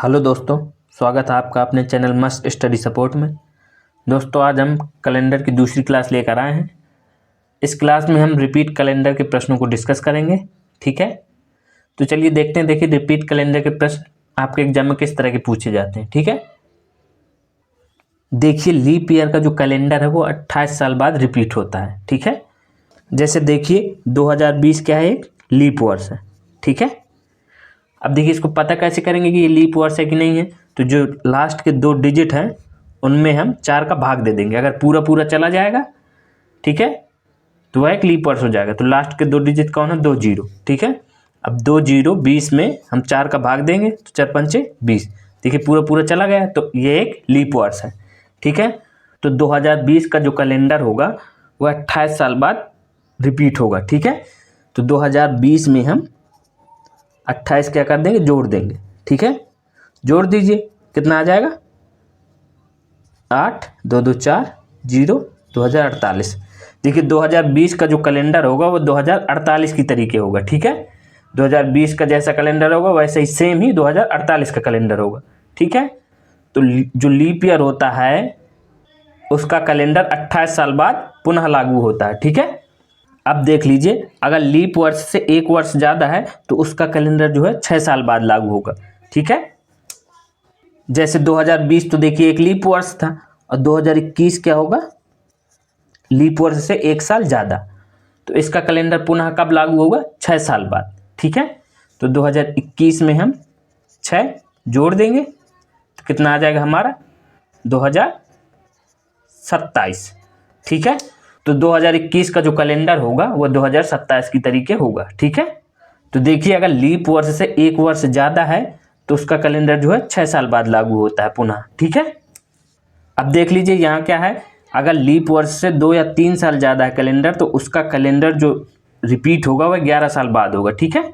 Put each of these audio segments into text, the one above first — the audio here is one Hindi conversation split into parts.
हेलो दोस्तों, स्वागत है आपका अपने चैनल मस्त स्टडी सपोर्ट में। दोस्तों, आज हम कैलेंडर की दूसरी क्लास लेकर आए हैं। इस क्लास में हम रिपीट कैलेंडर के प्रश्नों को डिस्कस करेंगे। ठीक है, तो चलिए देखते हैं। देखिए, रिपीट कैलेंडर के प्रश्न आपके एग्जाम में किस तरह के पूछे जाते हैं। ठीक है, देखिए लीप ईयर का जो कैलेंडर है वो 28 साल बाद रिपीट होता है। ठीक है, जैसे देखिए 2020 क्या है, एक लीप वर्ष है। ठीक है, अब देखिए इसको पता कैसे करेंगे कि ये लीप वर्ष है कि नहीं है। तो जो लास्ट के 2 डिजिट हैं उनमें हम 4 का भाग दे देंगे। अगर पूरा पूरा चला जाएगा, ठीक है, तो वह एक लीप वर्ष हो जाएगा। तो लास्ट के 2 डिजिट कौन है, 2 जीरो। ठीक है, अब 2 जीरो 20 में हम 4 का भाग देंगे तो 4 पंचे 20। देखिए पूरा पूरा चला गया, तो ये एक लीप वर्ष है। ठीक है, तो 2020 का जो कैलेंडर होगा वह 28 साल बाद रिपीट होगा। ठीक है, तो 2020 में हम 28 क्या कर देंगे, जोड़ देंगे। ठीक है, जोड़ दीजिए, कितना आ जाएगा, 8 2 2 4 0 2048। देखिए 2020 का जो कैलेंडर होगा वो 2048 की तरीके होगा। ठीक है, 2020 का जैसा कैलेंडर होगा वैसे ही सेम ही 2048 का कैलेंडर होगा। ठीक है, तो जो लीप ईयर होता है उसका कैलेंडर 28 साल बाद पुनः लागू होता है। ठीक है, अब देख लीजिए, अगर लीप वर्ष से 1 वर्ष ज़्यादा है तो उसका कैलेंडर जो है 6 साल बाद लागू होगा। ठीक है, जैसे 2020 तो देखिए एक लीप वर्ष था, और 2021 क्या होगा, लीप वर्ष से 1 साल ज़्यादा। तो इसका कैलेंडर पुनः कब लागू होगा, 6 साल बाद। ठीक है, तो 2021 में हम 6 जोड़ देंगे तो कितना आ जाएगा हमारा, 2027। ठीक है, तो 2021 का जो कैलेंडर होगा वो 2027 की तरीके होगा। ठीक है, तो देखिए अगर लीप वर्ष से 1 वर्ष ज़्यादा है तो उसका कैलेंडर जो है 6 साल बाद लागू होता है पुनः। ठीक है, अब देख लीजिए यहाँ क्या है, अगर लीप वर्ष से 2 या 3 साल ज़्यादा है कैलेंडर तो उसका कैलेंडर जो रिपीट होगा वह 11 साल बाद होगा। ठीक है,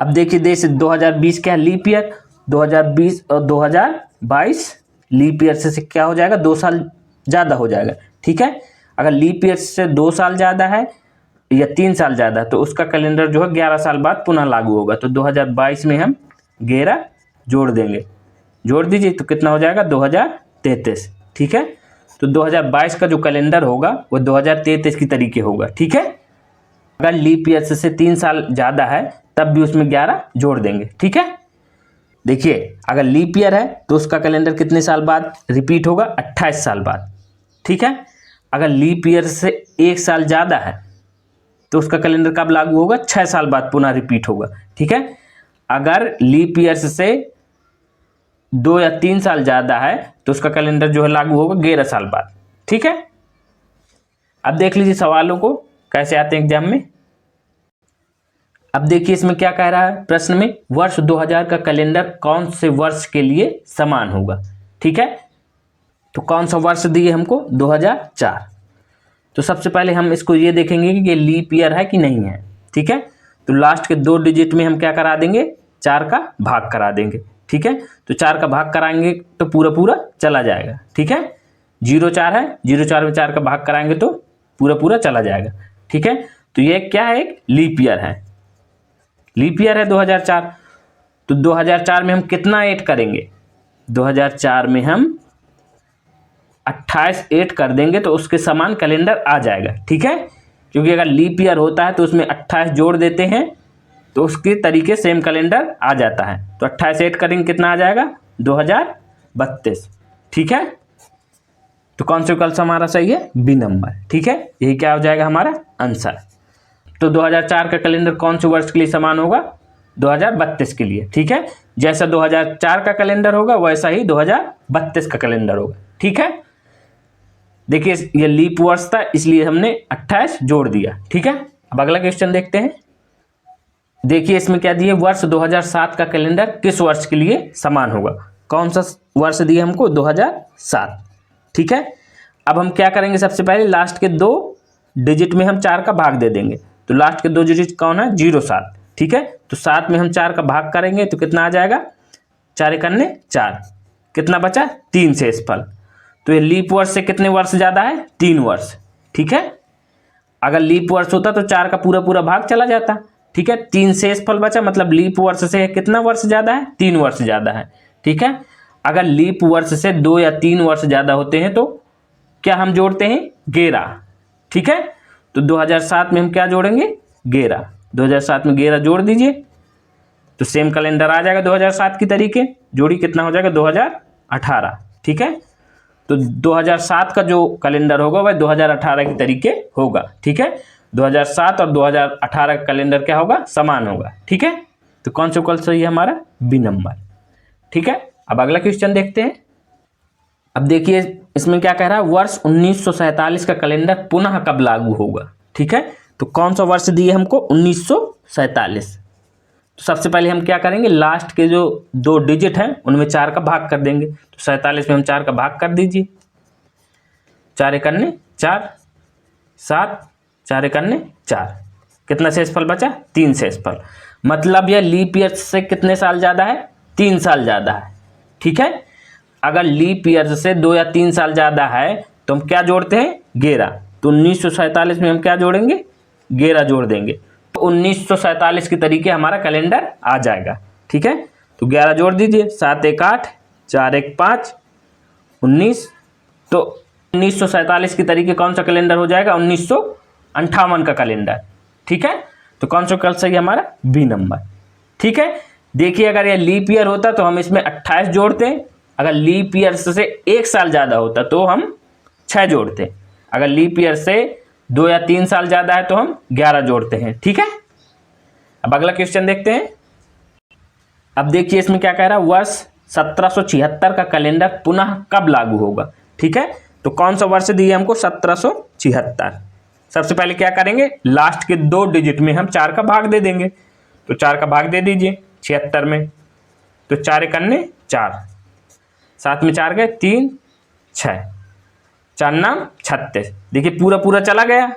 अब देखिए 2020 क्या है, लीप ईयर। 2020 और 2022 लीप ईयर से क्या हो जाएगा, 2 साल ज़्यादा हो जाएगा। ठीक है, अगर लीप ईयर से 2 साल ज़्यादा है या 3 साल ज़्यादा तो उसका कैलेंडर जो है 11 साल बाद पुनः लागू होगा। तो 2022 में हम 11 जोड़ देंगे, जोड़ दीजिए तो कितना हो जाएगा, 2033। ठीक है, तो 2022 का जो कैलेंडर होगा वो 2033 की तरीके होगा। ठीक है, अगर लीप ईयर से 3 साल ज़्यादा है तब भी उसमें 11 जोड़ देंगे। ठीक है, देखिए अगर लीप ईयर है तो उसका कैलेंडर कितने साल बाद रिपीट होगा, 28 साल बाद। ठीक है, अगर लीप ईयर से 1 साल ज़्यादा है तो उसका कैलेंडर कब लागू होगा, 6 साल बाद पुनः रिपीट होगा। ठीक है, अगर लीप ईयर से 2 या 3 साल ज़्यादा है तो उसका कैलेंडर जो है लागू होगा 11 साल बाद। ठीक है, अब देख लीजिए सवालों को कैसे आते हैं एग्जाम में। अब देखिए इसमें क्या कह रहा है प्रश्न में, वर्ष 2000 का कैलेंडर कौन से वर्ष के लिए समान होगा। ठीक है, तो कौन सा वर्ष दिए हमको, 2004। तो सबसे पहले हम इसको ये देखेंगे कि ये लीप ईयर है कि नहीं है। ठीक है, तो लास्ट के 2 डिजिट में हम क्या करा देंगे, 4 का भाग करा देंगे। ठीक है, तो 4 का भाग कराएंगे तो पूरा पूरा चला जाएगा। ठीक है, 0 4 है, 0 4 में 4 का भाग कराएंगे तो पूरा पूरा चला जाएगा। ठीक है, तो ये क्या है, एक लीप ईयर है, लीप ईयर है 2004। तो 2004 में हम कितना ऐड करेंगे, 2004 में हम 28 ऐड कर देंगे तो उसके समान कैलेंडर आ जाएगा। ठीक है, क्योंकि अगर लीप ईयर होता है तो उसमें 28 जोड़ देते हैं तो उसके तरीके सेम कैलेंडर आ जाता है। तो 28 ऐड करेंगे कितना आ जाएगा, 2032। ठीक है, तो कौन सा विकल्प हमारा सही है, बी नंबर। ठीक है, यही क्या हो जाएगा हमारा आंसर। तो 2004 का कैलेंडर कौन से वर्ष के लिए समान होगा, 2032 के लिए। ठीक है, जैसा 2004 का कैलेंडर होगा वैसा ही 2032 का कैलेंडर होगा। ठीक है, देखिए ये लीप वर्ष था इसलिए हमने 28 जोड़ दिया। ठीक है, अब अगला क्वेश्चन देखते हैं। देखिए इसमें क्या दिए, वर्ष 2007 का कैलेंडर किस वर्ष के लिए समान होगा। कौन सा वर्ष दिए हमको, 2007। ठीक है, अब हम क्या करेंगे, सबसे पहले लास्ट के 2 डिजिट में हम 4 का भाग दे देंगे। तो लास्ट के 2 डिजिट कौन है, 07। ठीक है, तो 7 में हम 4 का भाग करेंगे तो कितना आ जाएगा, 4 1 4, कितना बचा, 3 शेषफल। तो ये लीप वर्ष से कितने वर्ष ज़्यादा है, 3 वर्ष। ठीक है, अगर लीप वर्ष होता तो 4 का पूरा पूरा भाग चला जाता, ठीक है। 3 शेष फल बचा, मतलब लीप वर्ष से कितना वर्ष ज़्यादा है, 3 वर्ष ज़्यादा है, ठीक है। अगर लीप वर्ष से 2 या 3 वर्ष ज़्यादा होते हैं तो क्या हम जोड़ते हैं, 11, ठीक है। तो 2007 में हम क्या जोड़ेंगे, 11, 2007 में 11 जोड़ दीजिए तो सेम कैलेंडर आ जाएगा 2007 की तरीके, जोड़ी कितना हो जाएगा 2018, ठीक है। तो 2007 का जो कैलेंडर होगा वह 2018 की तरीके होगा, ठीक है। 2007 और 2018 का कैलेंडर क्या होगा, समान होगा, ठीक है। तो कौन सा विकल्प सही है हमारा, बी नंबर, ठीक है। अब अगला क्वेश्चन देखते हैं। अब देखिए इसमें क्या कह रहा है, वर्ष 1947 का कैलेंडर पुनः कब लागू होगा, ठीक है। तो कौन सा वर्ष दिए हमको, 1947। तो सबसे पहले हम क्या करेंगे, लास्ट के जो 2 डिजिट हैं उनमें 4 का भाग कर देंगे। तो 47 में हम 4 का भाग कर दीजिए, 4 एकन्ने 4, 7, 4 एकन्ने 4, कितना शेषफल बचा, 3 शेषफल। मतलब यह लीप ईयर से कितने साल ज़्यादा है, 3 साल ज़्यादा है, ठीक है। अगर लीप ईयर से 2 या 3 साल ज़्यादा है तो हम क्या जोड़ते हैं, 11। तो 1947 में हम क्या जोड़ेंगे, 11 जोड़ देंगे, तो 1947 के तरीके हमारा कैलेंडर आ जाएगा, ठीक है। तो 11 जोड़ दीजिए, 7 एक 8, 4 एक 5, 19। तो 1947 के तरीके कौन सा कैलेंडर हो जाएगा, 1958 का कैलेंडर, ठीक है। तो कौन सा विकल्प सही हमारा, बी नंबर, ठीक है। देखिए अगर यह लीप ईयर होता तो हम इसमें 28 जोड़ते हैं, अगर लीप ईयर से 1 साल ज़्यादा होता तो हम 6 जोड़ते, अगर लीप ईयर से 2 या 3 साल ज़्यादा है तो हम 11 जोड़ते हैं, ठीक है। अब अगला क्वेश्चन देखते हैं। अब देखिए इसमें क्या कह रहा है, वर्ष 1776 का कैलेंडर पुनः कब लागू होगा, ठीक है। तो कौन सा वर्ष दिए हमको, 1776। सबसे पहले क्या करेंगे, लास्ट के 2 डिजिट में हम 4 का भाग दे देंगे। तो 4 का भाग दे दीजिए 76 में, तो 4 एकन्ने 4, 7 में 4 गए 3, 6, 4 नाम 36। देखिए पूरा पूरा चला गया,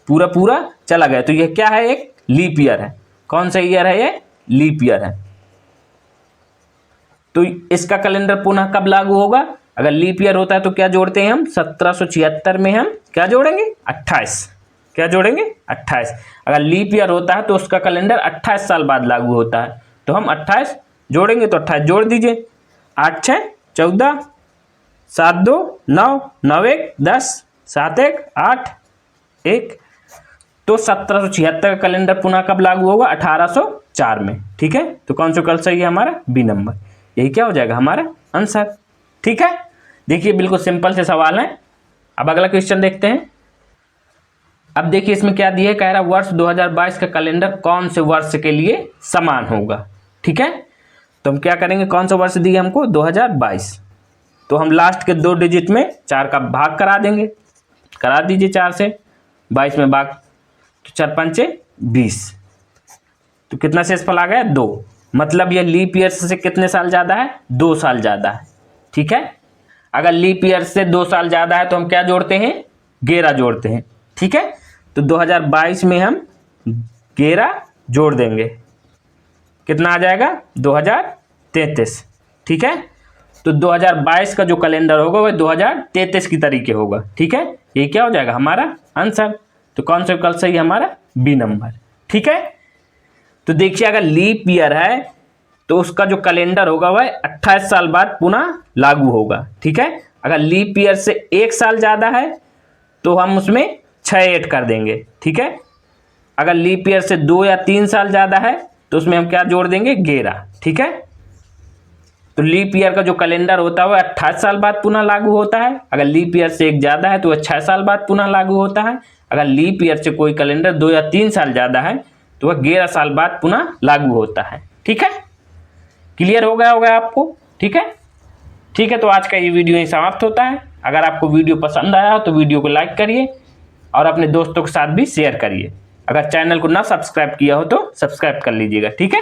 पूरा पूरा चला गया। तो यह क्या है, एक लीप ईयर है। कौन सा ईयर है, ये लीप ईयर है। तो इसका कैलेंडर पुनः कब लागू होगा, अगर लीप ईयर होता है तो क्या जोड़ते हैं हम, 1776 में हम क्या जोड़ेंगे, 28, क्या जोड़ेंगे 28। अगर लीप ईयर होता है तो उसका कैलेंडर 28 साल बाद लागू होता है, तो हम 28 जोड़ेंगे, तो 28 जोड़ दीजिए, 8 6 14, 7 2 9, 9 1 10, 7 1 8 1। तो 1776 का कैलेंडर पुनः कब लागू होगा, 1804 में, ठीक है। तो कौन सा विकल्प सही है हमारा, बी नंबर, यही क्या हो जाएगा हमारा आंसर, ठीक है। देखिए बिल्कुल सिंपल से सवाल है। अब अगला क्वेश्चन देखते हैं। अब देखिए इसमें क्या दिया है, कह रहा है वर्ष 2022 का कैलेंडर कौन से वर्ष के लिए समान होगा, ठीक है। तो हम क्या करेंगे, कौन सा वर्ष दिया हमको, 2022। तो हम लास्ट के 2 डिजिट में 4 का भाग करा देंगे, करा दीजिए 4 से, 22 में भाग, तो 4 पंचे 20, तो कितना शेषफल आ गया, 2। मतलब यह लीप ईयर से कितने साल ज़्यादा है, 2 साल ज़्यादा है, ठीक है। अगर लीप ईयर से 2 साल ज़्यादा है तो हम क्या जोड़ते हैं, 11 जोड़ते हैं, ठीक है। तो 2022 में हम 11 जोड़ देंगे, कितना आ जाएगा, 2033, ठीक है। तो 2022 का जो कैलेंडर होगा वह 2033 की तरीके होगा, ठीक है। ये क्या हो जाएगा हमारा आंसर। तो कौन सा विकल्प सही है हमारा, बी नंबर, ठीक है। तो देखिए अगर लीप ईयर है तो उसका जो कैलेंडर होगा वह 28 साल बाद पुनः लागू होगा, ठीक है। अगर लीप ईयर से 1 साल ज़्यादा है तो हम उसमें 6 ऐड कर देंगे, ठीक है। अगर लीप ईयर से 2 या 3 साल ज़्यादा है तो उसमें हम क्या जोड़ देंगे, 11, ठीक है। तो लीप ईयर का जो कैलेंडर होता है वह 28 साल बाद पुनः लागू होता है। अगर लीप ईयर से 1 ज़्यादा है तो वह 6 साल बाद पुनः लागू होता है। अगर लीप ईयर से कोई कैलेंडर 2 या 3 साल ज़्यादा है तो वह 11 साल बाद पुनः लागू होता है, ठीक है। क्लियर हो गया होगा आपको, ठीक है। ठीक है, तो आज का ये वीडियो यहीं समाप्त होता है। अगर आपको वीडियो पसंद आया हो तो वीडियो को लाइक करिए और अपने दोस्तों के साथ भी शेयर करिए। अगर चैनल को ना सब्सक्राइब किया हो तो सब्सक्राइब कर लीजिएगा, ठीक है।